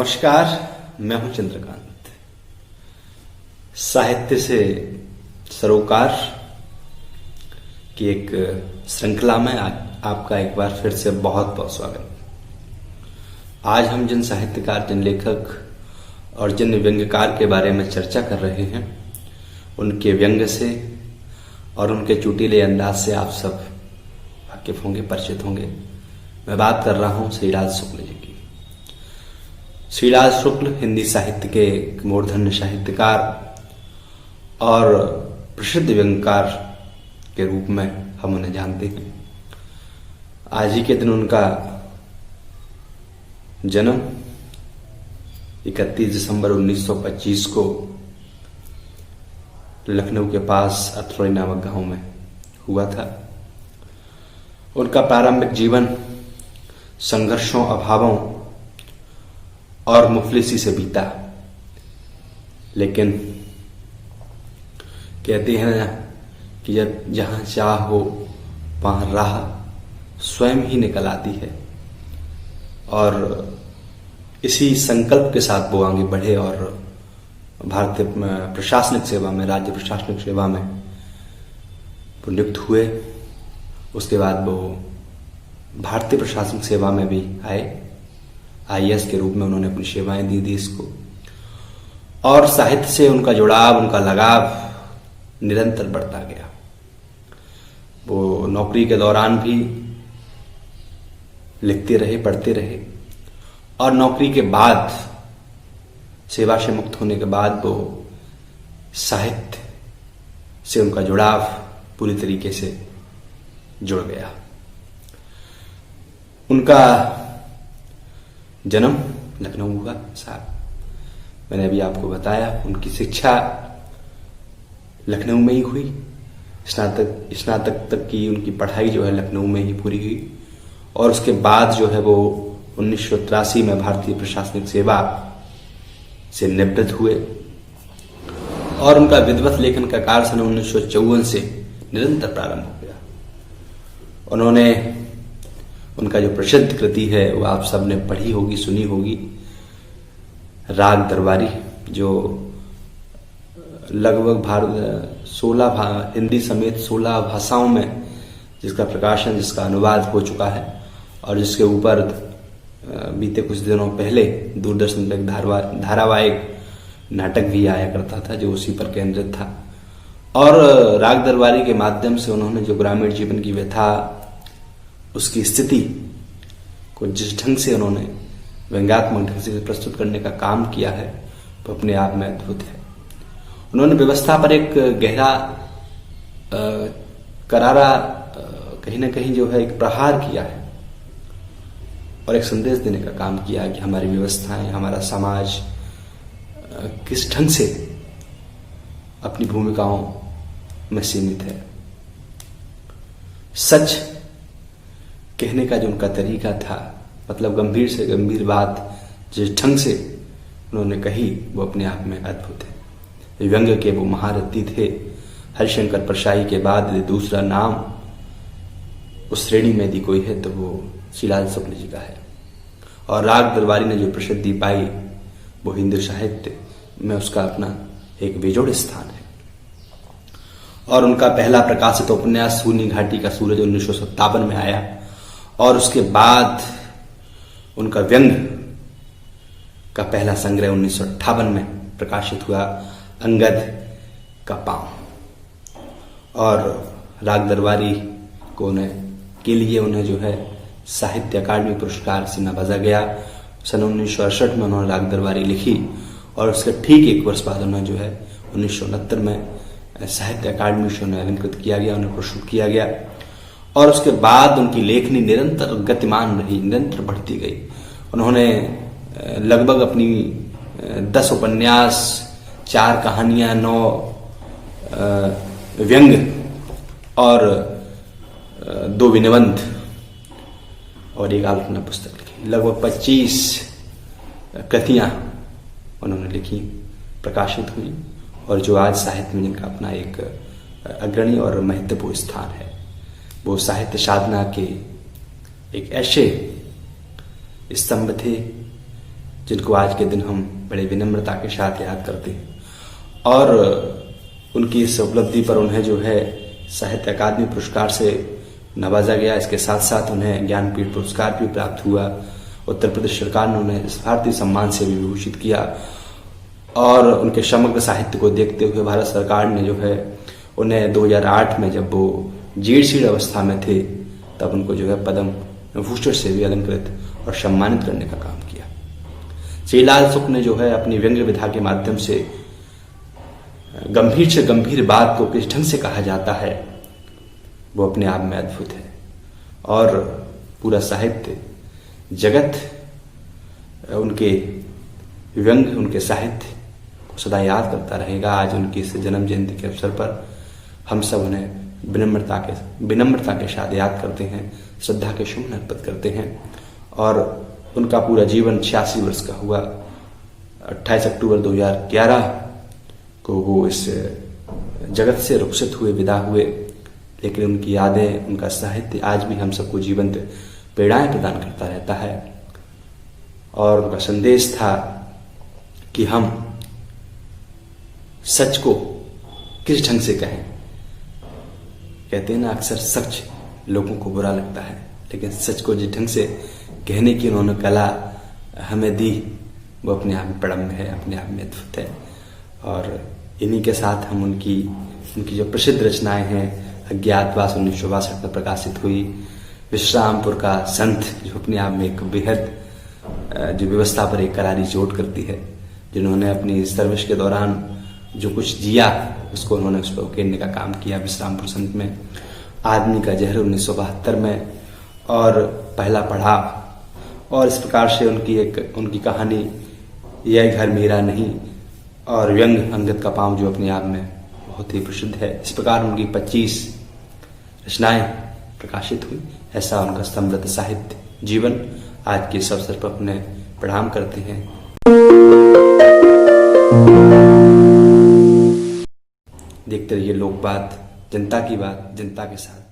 नमस्कार, मैं हूं चंद्रकांत। साहित्य से सरोकार की एक श्रृंखला में आपका एक बार फिर से बहुत बहुत स्वागत। आज हम जिन साहित्यकार, जिन लेखक और जिन व्यंग्यकार के बारे में चर्चा कर रहे हैं, उनके व्यंग्य से और उनके चुटीले अंदाज से आप सब वाकिफ होंगे, परिचित होंगे। मैं बात कर रहा हूं श्रीराज शुक्ल जी की। श्रीराज शुक्ल हिंदी साहित्य के एक मूर्धन्य साहित्यकार और प्रसिद्ध व्यंग्यकार के रूप में हम उन्हें जानते हैं। आज ही के दिन उनका जन्म 31 दिसंबर 1925 को लखनऊ के पास अथरोई नामक गांव में हुआ था। उनका प्रारंभिक जीवन संघर्षों, अभावों और मुफलिसी से बीता, लेकिन कहते हैं कि जब जहां चाह हो वहां राह स्वयं ही निकल आती है। और इसी संकल्प के साथ वो आगे बढ़े और भारतीय प्रशासनिक सेवा में, राज्य प्रशासनिक सेवा में वो नियुक्त हुए। उसके बाद वो भारतीय प्रशासनिक सेवा में भी आए। IAS के रूप में उन्होंने अपनी सेवाएं दी देश को। और साहित्य से उनका जुड़ाव, उनका लगाव निरंतर बढ़ता गया। वो नौकरी के दौरान भी लिखते रहे, पढ़ते रहे, और नौकरी के बाद, सेवा से मुक्त होने के बाद, वो साहित्य से उनका जुड़ाव पूरी तरीके से जुड़ गया। उनका जन्म लखनऊ हुआ साहब, मैंने अभी आपको बताया। उनकी शिक्षा लखनऊ में ही हुई। स्नातक तक की उनकी पढ़ाई जो है लखनऊ में ही पूरी हुई। और उसके बाद जो है वो 1983 में भारतीय प्रशासनिक सेवा से निवृत्त हुए। और उनका विधिवत लेखन का कार्य सन 1954 से निरंतर प्रारंभ हो गया। उन्होंने, उनका जो प्रसिद्ध कृति है वो आप सबने पढ़ी होगी, सुनी होगी, राग दरबारी, जो लगभग 16 हिंदी समेत 16 भाषाओं में जिसका प्रकाशन, जिसका अनुवाद हो चुका है, और जिसके ऊपर बीते कुछ दिनों पहले दूरदर्शन पर एक धारावाहिक नाटक भी आया करता था जो उसी पर केंद्रित था। और राग दरबारी के माध्यम से उन्होंने जो ग्रामीण जीवन की व्यथा, उसकी स्थिति को जिस ढंग से उन्होंने व्यंग्यात्मक ढंग से प्रस्तुत करने का काम किया है वो अपने आप में अद्भुत है। उन्होंने व्यवस्था पर एक गहरा, करारा, कहीं ना कहीं जो है एक प्रहार किया है और एक संदेश देने का काम किया कि हमारी व्यवस्थाएं, हमारा समाज किस ढंग से अपनी भूमिकाओं में सीमित है। सच कहने का जो उनका तरीका था, मतलब गंभीर से गंभीर बात जिस ढंग से उन्होंने कही, वो अपने आप में अद्भुत है। व्यंग्य के वो महारथी थे। हरिशंकर परशाई के बाद दूसरा नाम उस श्रेणी में यदि कोई है तो वो श्रीराज शुक्ल जी का है। और राग दरबारी ने जो प्रसिद्धि पाई वो हिंदी साहित्य में उसका अपना एक बेजोड़ स्थान है। और उनका पहला प्रकाशित उपन्यास सूनी घाटी का सूरज 1957 में आया। और उसके बाद उनका व्यंग्य का पहला संग्रह 1958 में प्रकाशित हुआ, अंगद का पांव। और राग दरबारी को के लिए उन्हें जो है साहित्य अकादमी पुरस्कार से नवाजा गया। सन 1968 में उन्होंने राग दरबारी लिखी और उसके ठीक एक वर्ष बाद उन्हें जो है 1969 में साहित्य अकादमी से उन्हें अलंकृत किया गया, उन्हें पुरस्कृत किया गया। और उसके बाद उनकी लेखनी निरंतर गतिमान रही, निरंतर बढ़ती गई। उन्होंने लगभग अपनी 10 उपन्यास, 4 कहानियां, 9 व्यंग्य और 2 विनिबंध और एक आलोचना पुस्तक लिखी। लगभग 25 कृतियां उन्होंने लिखी, प्रकाशित हुई, और जो आज साहित्य में जिनका अपना एक अग्रणी और महत्वपूर्ण स्थान है। वो साहित्य साधना के एक ऐसे स्तंभ थे जिनको आज के दिन हम बड़े विनम्रता के साथ याद करते हैं। और उनकी इस उपलब्धि पर उन्हें जो है साहित्य अकादमी पुरस्कार से नवाजा गया। इसके साथ साथ उन्हें ज्ञानपीठ पुरस्कार भी प्राप्त हुआ। उत्तर प्रदेश सरकार ने उन्हें भारतीय सम्मान से भी विभूषित किया। और उनके समग्र साहित्य को देखते हुए भारत सरकार ने जो है उन्हें 2008 में, जब वो जीर्ण अवस्था में थे, तब उनको जो है पद्म भूषण से भी अलंकृत और सम्मानित करने का काम किया। श्री लाल शुक्ल ने जो है अपनी व्यंग्य विधा के माध्यम से गंभीर बात को किस ढंग से कहा जाता है वो अपने आप में अद्भुत है। और पूरा साहित्य जगत उनके व्यंग्य, उनके साहित्य को सदा याद करता रहेगा। आज उनकी इस जन्म जयंती के अवसर पर हम सब उन्हें विनम्रता के साथ याद करते हैं, श्रद्धा के सुमन अर्पित करते हैं। और उनका पूरा जीवन 86 वर्ष का हुआ। 28 अक्टूबर 2011 को वो इस जगत से रुखसत हुए, विदा हुए। लेकिन उनकी यादें, उनका साहित्य आज भी हम सबको जीवंत प्रेरणाएं प्रदान करता रहता है। और उनका संदेश था कि हम सच को किस ढंग से कहें। कहते हैं ना, अक्सर सच लोगों को बुरा लगता है, लेकिन सच को जिस ढंग से कहने की उन्होंने कला हमें दी वो अपने आप में परम है, अपने आप में अद्भुत है। और इन्हीं के साथ हम उनकी जो प्रसिद्ध रचनाएं हैं, अज्ञातवास 1962 में प्रकाशित हुई, विश्रामपुर का संत जो अपने आप में एक बेहद जो व्यवस्था पर एक करारी चोट करती है, जिन्होंने अपनी सर्विस के दौरान जो कुछ जिया उसको उन्होंने उस पर उकेरने का काम किया। विश्रामपुर संत में आदमी का जहर 1972 में, और पहला पड़ाव। और इस प्रकार से उनकी कहानी यह घर मेरा नहीं और व्यंग अंगद का पांव जो अपने आप में बहुत ही प्रसिद्ध है। इस प्रकार उनकी 25 रचनाएं प्रकाशित हुई। ऐसा उनका समृद्ध साहित्य जीवन आज के इस अवसर पर अपने प्रणाम करते हैं। देखते रहिए लोक बात, जनता की बात, जनता के साथ।